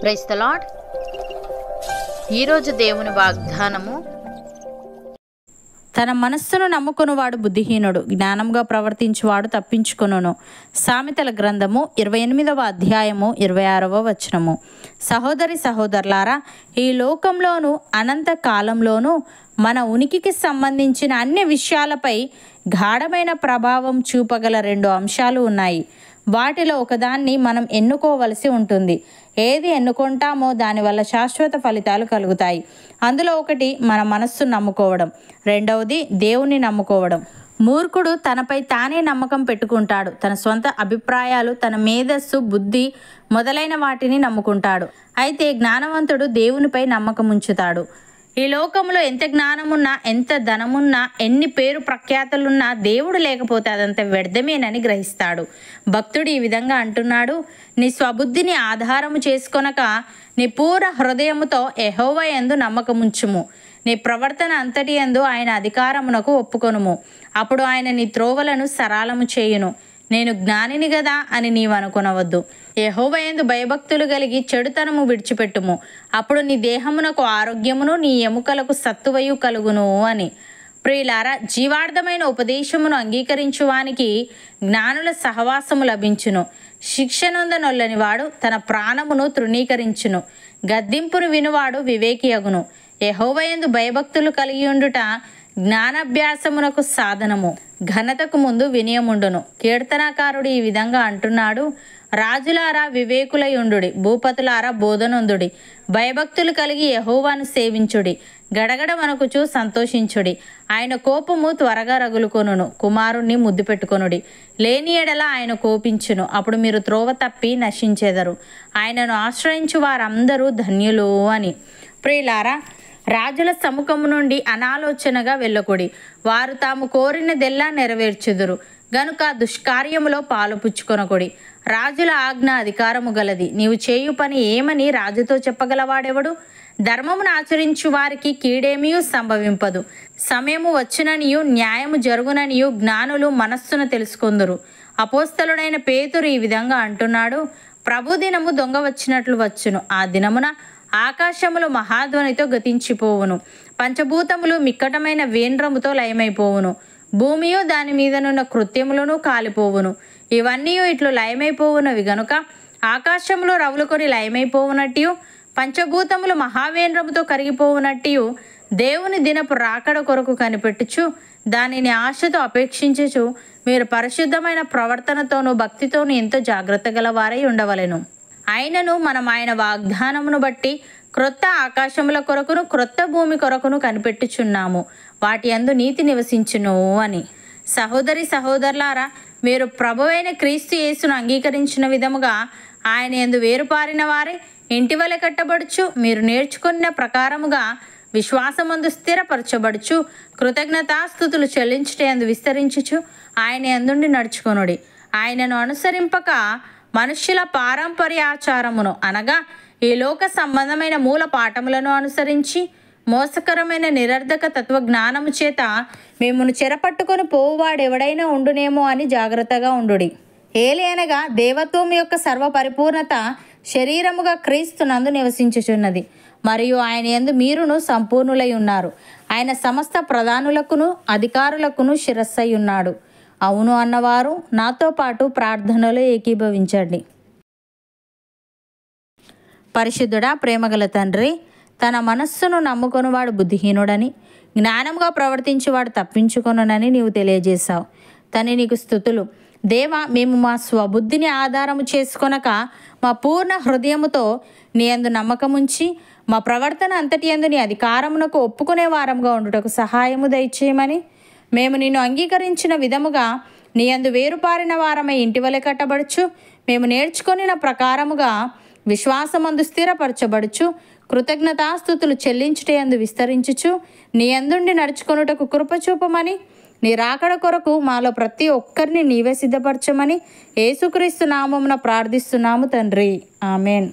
Praise the lord. ఈరోజు దేవుని వాగ్దానము, తన మనస్సును నమ్ముకొనువాడు బుద్ధిహీనుడు, జ్ఞానంగా ప్రవర్తించువాడు తప్పించుకొనును. సామెతల గ్రంథము 28వ అధ్యాయము 26వ వచనము. సహోదరి సహోదరులారా, ఈ లోకంలోనూ అనంత కాలంలోనూ మన ఉనికికి సంబంధించిన అన్ని విషయాలపై గాఢమైన ప్రభావం చూపగల 2 అంశాలు ఉన్నాయి. వాటిలో ఒకదాన్ని మనం ఎన్నుకోవలసి ఉంటుంది. ఏది ఎన్నుకుంటామో దానివల్ల శాశ్వత ఫలితాలు కలుగుతాయి. అందులో ఒకటి మన మనస్సును నమ్ముకోవడం, రెండవది దేవుని నమ్ముకోవడం. మూర్ఖుడు తనపై తానే నమ్మకం పెట్టుకుంటాడు. తన సొంత అభిప్రాయాలు, తన మేధస్సు, బుద్ధి మొదలైన వాటిని నమ్ముకుంటాడు. అయితే జ్ఞానవంతుడు దేవునిపై నమ్మకం ఉంచుతాడు. ఈ లోకంలో ఎంత జ్ఞానమున్నా, ఎంత ధనమున్నా, ఎన్ని పేరు ప్రఖ్యాతలున్నా దేవుడు లేకపోతే అదంతా వ్యర్థమేనని గ్రహిస్తాడు. భక్తుడు ఈ విధంగా అంటున్నాడు: నీ స్వబుద్ధిని ఆధారము చేసుకొనక నీ పూర్ణ హృదయముతో యెహోవా యందు నమ్మకముంచుము. నీ ప్రవర్తన అంతటి యందు ఆయన అధికారమునకు ఒప్పుకొనుము. అప్పుడు ఆయన నీ త్రోవలను సరళము చేయును. నేను జ్ఞానిని గదా అని నీవు అనుకొనవద్దు. యెహోవా యందు భయభక్తులు కలిగి చెడుతనము విడిచిపెట్టుము. అప్పుడు నీ దేహమునకు ఆరోగ్యమును, నీ ఎముకలకు సత్తువయు కలుగును అని. ప్రియులారా, జీవార్థమైన ఉపదేశమును అంగీకరించువానికి జ్ఞానుల సహవాసము లభించును. శిక్షనొందనొల్లని వాడు తన ప్రాణమును తృణీకరించును. గద్దింపును వినువాడు వివేకియగును. యెహోవా యందు భయభక్తులు కలిగి ఉండుట జ్ఞానాభ్యాసమునకు సాధనము. ఘనతకు ముందు వినయముండును. కీర్తనాకారుడు ఈ విధంగా అంటున్నాడు: రాజులారా వివేకులై ఉండుడి, భూపతులారా బోధనొందుడి. భయభక్తులు కలిగి యెహోవాను సేవించుడి. గడగడ వణకుచు సంతోషించుడి. ఆయన కోపము త్వరగా రగులుకొనును. కుమారుణ్ణి ముద్దు పెట్టుకొనుడి. లేని ఎడల ఆయన కోపించును. అప్పుడు మీరు త్రోవ తప్పి నశించెదరు. ఆయనను ఆశ్రయించు వారందరూ ధన్యులు అని. ప్రియులారా, రాజుల సముఖము నుండి అనాలోచనగా వెళ్ళకుడి. వారు తాము కోరినదెల్లా నెరవేర్చుదురు గనుక దుష్కార్యములో పాలు పుచ్చుకొనకుడి. రాజుల ఆజ్ఞ అధికారము గలది. నీవు చేయు పని ఏమని రాజుతో చెప్పగలవాడెవడు? ధర్మమును ఆచరించు వారికి కీడేమీ సంభవింపదు. సమయము వచ్చుననియు న్యాయము జరుగుననియు జ్ఞానులు మనస్సును తెలుసుకొందురు. అపోస్తలుడైన పేతురు ఈ విధంగా అంటున్నాడు: ప్రభు దినము దొంగ వచ్చినట్లు వచ్చును. ఆ దినమున ఆకాశములు మహాధ్వనితో గతించిపోవును. పంచభూతములు మిక్కటమైన వేండ్రముతో లయమైపోవును. భూమియు దాని మీదనున్న కృత్యములను కాలిపోవును. ఇవన్నీ ఇట్లు లయమైపోవునవి గనుక ఆకాశములు రవులుకొని లయమైపోవునట్టు, పంచభూతములు మహావేంద్రముతో కరిగిపోవునట్టు దేవుని దినపు రాకడ కొరకు కనిపెట్టుచు దానిని ఆశతో అపేక్షించుచు మీరు పరిశుద్ధమైన ప్రవర్తనతోనూ భక్తితోనూ ఎంతో జాగ్రత్త గలవారై ఉండవలెను. ఆయనను మనం ఆయన వాగ్దానమును బట్టి క్రొత్త ఆకాశముల కొరకును క్రొత్త భూమి కొరకును కనిపెట్టుచున్నాము. వాటి యందు నీతి నివసించును అని. సహోదరి సహోదరులారా, మీరు ప్రభువైన క్రీస్తు యేసును అంగీకరించిన విధముగా ఆయన యందు వేరుపారిన వారే ఇంటి వలె కట్టబడుచు, మీరు నేర్చుకున్న ప్రకారముగా విశ్వాసమందు స్థిరపరచబడుచు, కృతజ్ఞతాస్తుతులు చెల్లించుటయందు విస్తరించుచు ఆయన యందుండి నడుచుకొనుడి. ఆయనను అనుసరింపక మనుష్యుల పారంపర్యాచారమును అనగా ఈ లోక సంబంధమైన మూల పాఠములను అనుసరించి మోసకరమైన నిరర్ధక తత్వజ్ఞానము చేత మిమ్మును చెరపట్టుకొని పోవువాడెవడైనా ఉండునేమో అని జాగ్రత్తగా ఉండుడి. ఏలయనగా దేవత్వం యొక్క సర్వ పరిపూర్ణత శరీరముగా క్రీస్తునందు నివసించుచున్నది. మరియు ఆయన యందు మీరును సంపూర్ణులై ఉన్నారు. ఆయన సమస్త ప్రధానులకును అధికారులకును శిరస్సై ఉన్నాడు. అవును అన్నవారు నాతో పాటు ప్రార్థనలో ఏకీభవించండి. పరిశుద్ధుడా, ప్రేమగల తండ్రి, తన మనస్సును నమ్ముకొనువాడు బుద్ధిహీనుడని, జ్ఞానంగా ప్రవర్తించేవాడు తప్పించుకొనునని నీవు తెలియజేశావు. తని నీకు స్తుతులు. దేవా, మేము మా స్వబుద్ధిని ఆధారము చేసుకొనక మా పూర్ణ హృదయముతో నీ యందు నమ్మకముంచి మా ప్రవర్తన అంతటి యందు నీ అధికారమునకు ఒప్పుకునే వారంగా ఉండుటకు సహాయము దయచేయమని, మేము నిన్ను అంగీకరించిన విధముగా నీ యందు వేరుపారిన వారమై ఇంటి వలె కట్టబడుచు, మేము నేర్చుకొనిన ప్రకారముగా విశ్వాసమందు స్థిరపరచబడుచు, కృతజ్ఞతాస్తుతులు చెల్లించుటయందు విస్తరించుచు నీ యందుండి నడుచుకొనుటకు కృపచూపమని, నీ రాకడ కొరకు మాలో ప్రతి ఒక్కరిని నీవే సిద్ధపరచమని యేసుక్రీస్తు నామమున ప్రార్థిస్తున్నాము తండ్రి. ఆమెన్.